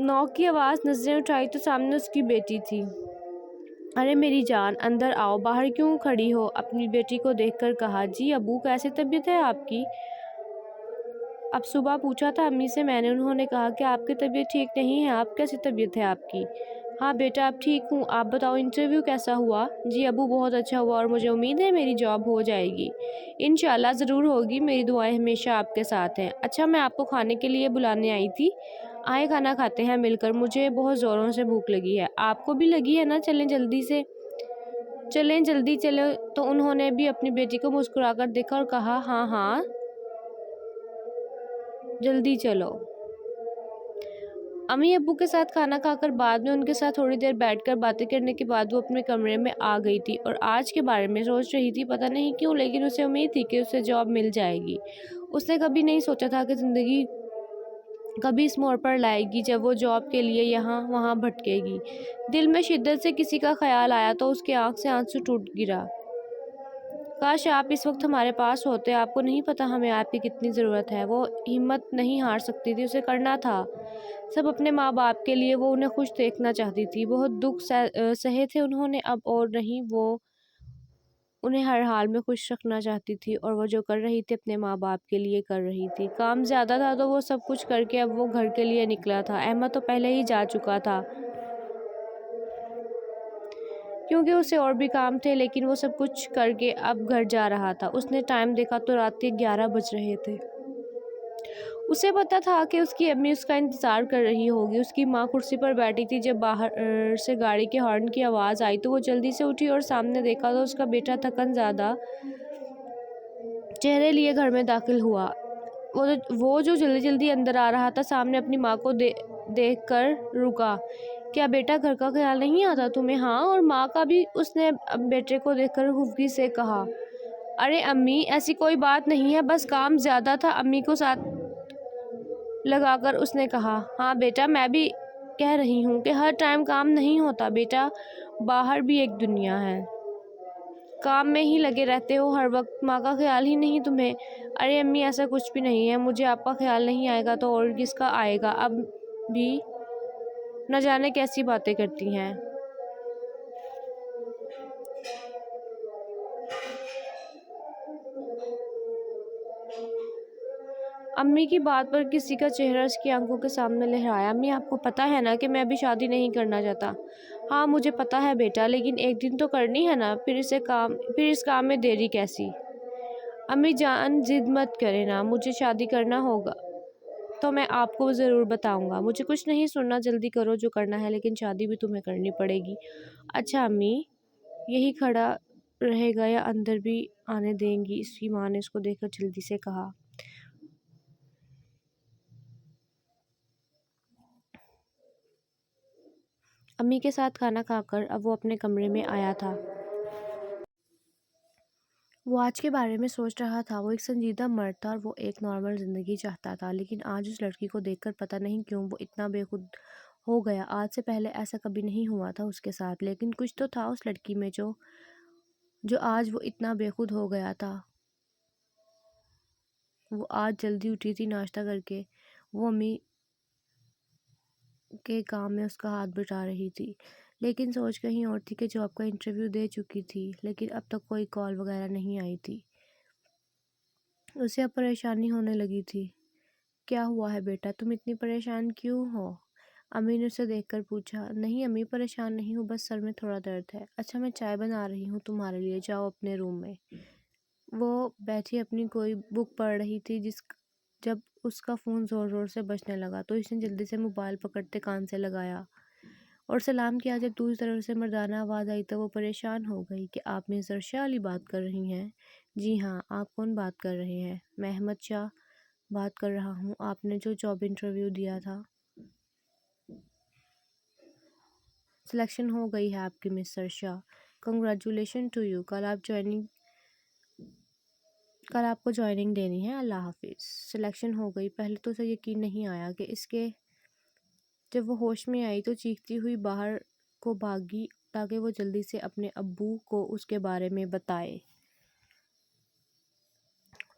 نوک کی آواز نظریں اٹھائی تو سامنے اس کی بیٹی تھی۔ ارے میری جان، اندر آؤ، باہر کیوں کھڑی ہو؟ اپنی بیٹی کو دیکھ کر کہا۔ جی ابو، کیسی طبیعت ہے آپ کی؟ اب صبح پوچھا تھا امی سے میں نے، انہوں نے کہا کہ آپ کی طبیعت ٹھیک نہیں ہے۔ آپ کیسی طبیعت ہے آپ کی؟ ہاں بیٹا اب ٹھیک ہوں، آپ بتاؤ انٹرویو کیسا ہوا؟ جی ابو بہت اچھا ہوا اور مجھے امید ہے میری جاب ہو جائے گی۔ انشاءاللہ ضرور ہوگی، میری دعائیں ہمیشہ آپ کے ساتھ ہیں۔ اچھا میں آپ کو کھانے کے لیے بلانے آئی تھی، آئے کھانا کھاتے ہیں مل کر، مجھے بہت زوروں سے بھوک لگی ہے۔ آپ کو بھی لگی ہے نا؟ چلیں جلدی سے چلیں، جلدی چلیں۔ تو انہوں نے بھی اپنی بیٹی کو مسکرا کر دیکھا اور کہا ہاں ہاں جلدی چلو۔ امی ابو کے ساتھ کھانا کھا کر بعد میں ان کے ساتھ تھوڑی دیر بیٹھ کر باتیں کرنے کے بعد وہ اپنے کمرے میں آ گئی تھی اور آج کے بارے میں سوچ رہی تھی، پتہ نہیں کیوں لیکن اسے امید تھی کہ اسے جاب مل جائے گی۔ اس نے کبھی نہیں سوچا تھا کہ زندگی کبھی اس موڑ پر لائے گی جب وہ جاب کے لیے یہاں وہاں بھٹکے گی۔ دل میں شدت سے کسی کا خیال آیا تو اس کے آنکھ سے آنسو ٹوٹ گرا۔ کاش آپ اس وقت ہمارے پاس ہوتے، آپ کو نہیں پتہ ہمیں آپ کی کتنی ضرورت ہے۔ وہ ہمت نہیں ہار سکتی تھی، اسے کرنا تھا سب اپنے ماں باپ کے لیے، وہ انہیں خوش دیکھنا چاہتی تھی۔ بہت دکھ سہے تھے انہوں نے اب اور نہیں، وہ انہیں ہر حال میں خوش رکھنا چاہتی تھی اور وہ جو کر رہی تھی اپنے ماں باپ کے لیے کر رہی تھی۔ کام زیادہ تھا تو وہ سب کچھ کر کے اب وہ گھر کے لیے نکلا تھا۔ احمد تو پہلے ہی جا چکا تھا کیونکہ اسے اور بھی کام تھے، لیکن وہ سب کچھ کر کے اب گھر جا رہا تھا۔ اس نے ٹائم دیکھا تو رات کے 11 بج رہے تھے۔ اسے پتا تھا کہ اس کی امی اس کا انتظار کر رہی ہوگی۔ اس کی ماں کرسی پر بیٹھی تھی۔ جب باہر سے گاڑی کے ہارن کی آواز آئی تو وہ جلدی سے اٹھی اور سامنے دیکھا تو اس کا بیٹا تھکن زدہ چہرے لیے گھر میں داخل ہوا۔ وہ جو جلدی جلدی اندر آ رہا تھا سامنے اپنی ماں کو دیکھ کر رکا۔ کیا بیٹا گھر کا خیال نہیں آتا تمہیں؟ ہاں اور ماں کا بھی، اس نے بیٹے کو دیکھ کر خفگی سے کہا۔ ارے امی ایسی کوئی بات نہیں ہے، بس کام زیادہ تھا، امی کو ساتھ لگا کر اس نے کہا۔ ہاں بیٹا میں بھی کہہ رہی ہوں کہ ہر ٹائم کام نہیں ہوتا بیٹا، باہر بھی ایک دنیا ہے، کام میں ہی لگے رہتے ہو ہر وقت، ماں کا خیال ہی نہیں تمہیں۔ ارے امی ایسا کچھ بھی نہیں ہے، مجھے آپ کا خیال نہیں آئے گا تو اور کس کا آئے گا؟ اب بھی نہ جانے کیسی باتیں کرتی ہیں۔ امی کی بات پر کسی کا چہرہ اس کی آنکھوں کے سامنے لہرایا۔ امی آپ کو پتہ ہے نا کہ میں ابھی شادی نہیں کرنا چاہتا۔ ہاں مجھے پتہ ہے بیٹا، لیکن ایک دن تو کرنی ہے نا، پھر اس کام میں دیری کیسی؟ امی جان ضد مت کریں نا، مجھے شادی کرنا ہوگا تو میں آپ کو ضرور بتاؤں گا۔ مجھے کچھ نہیں سننا، جلدی کرو جو کرنا ہے، لیکن شادی بھی تمہیں کرنی پڑے گی۔ اچھا امی یہی کھڑا رہے گا یا اندر بھی آنے دیں گی؟ اس کی ماں نے اس کو دیکھ کر جلدی سے کہا۔ امی کے ساتھ کھانا کھا کر اب وہ اپنے کمرے میں آیا تھا۔ وہ آج کے بارے میں سوچ رہا تھا۔ وہ ایک سنجیدہ مرد تھا اور وہ ایک نارمل زندگی چاہتا تھا، لیکن آج اس لڑکی کو دیکھ کر پتہ نہیں کیوں وہ اتنا بے خود ہو گیا۔ آج سے پہلے ایسا کبھی نہیں ہوا تھا اس کے ساتھ، لیکن کچھ تو تھا اس لڑکی میں جو آج وہ اتنا بے خود ہو گیا تھا۔ وہ آج جلدی اٹھی تھی ناشتہ کر کے، وہ امی کے کام میں اس کا ہاتھ بٹا رہی تھی، لیکن سوچ کہیں اور تھی کہ جاب کا انٹرویو دے چکی تھی، لیکن اب تک کوئی کال وغیرہ نہیں آئی تھی۔ اسے اب پریشانی ہونے لگی تھی۔ کیا ہوا ہے بیٹا، تم اتنی پریشان کیوں ہو؟ امی نے اسے دیکھ کر پوچھا۔ نہیں امی پریشان نہیں ہوں، بس سر میں تھوڑا درد ہے۔ اچھا میں چائے بنا رہی ہوں تمہارے لیے، جاؤ اپنے روم میں۔ وہ بیٹھی اپنی کوئی بک پڑھ رہی تھی جب اس کا فون زور زور سے بجنے لگا تو اس نے جلدی سے موبائل پکڑتے کان سے لگایا اور سلام کیا۔ جب دوسری طرف سے مردانہ آواز آئی تو وہ پریشان ہو گئی کہ آپ مرزا شاہ علی بات کر رہی ہیں؟ جی ہاں، آپ کون بات کر رہے ہیں؟ میں احمد شاہ بات کر رہا ہوں۔ آپ نے جو جاب انٹرویو دیا تھا، سلیکشن ہو گئی ہے آپ کی mister Shah, congratulation to you. کل آپ کو جوائننگ دینی ہے، اللہ حافظ۔ سلیکشن ہو گئی؟ پہلے تو اسے یقین نہیں آیا کہ اس کے جب وہ ہوش میں آئی تو چیختی ہوئی باہر کو بھاگی تاکہ وہ جلدی سے اپنے ابو کو اس کے بارے میں بتائے۔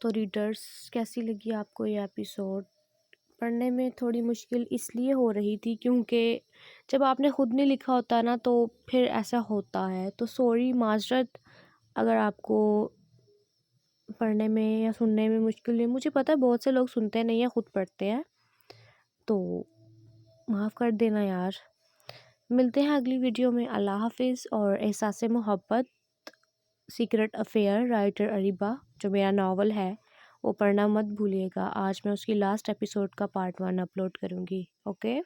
تو ریڈرز کیسی لگی آپ کو یہ ایپیسوڈ؟ پڑھنے میں تھوڑی مشکل اس لیے ہو رہی تھی کیونکہ جب آپ نے خود نہیں لکھا ہوتا نا تو پھر ایسا ہوتا ہے، تو سوری، معذرت اگر آپ کو پڑھنے میں یا سننے میں مشکل ہے۔ مجھے پتہ ہے بہت سے لوگ سنتے نہیں ہیں، خود پڑھتے ہیں، تو معاف کر دینا یار۔ ملتے ہیں اگلی ویڈیو میں۔ اللہ حافظ۔ اور احساس محبت سیکرٹ افیئر رائٹر اریبہ جو میرا ناول ہے وہ پڑھنا مت بھولیے گا۔ آج میں اس کی لاسٹ ایپیسوڈ کا پارٹ 1 اپلوڈ کروں گی، اوکے؟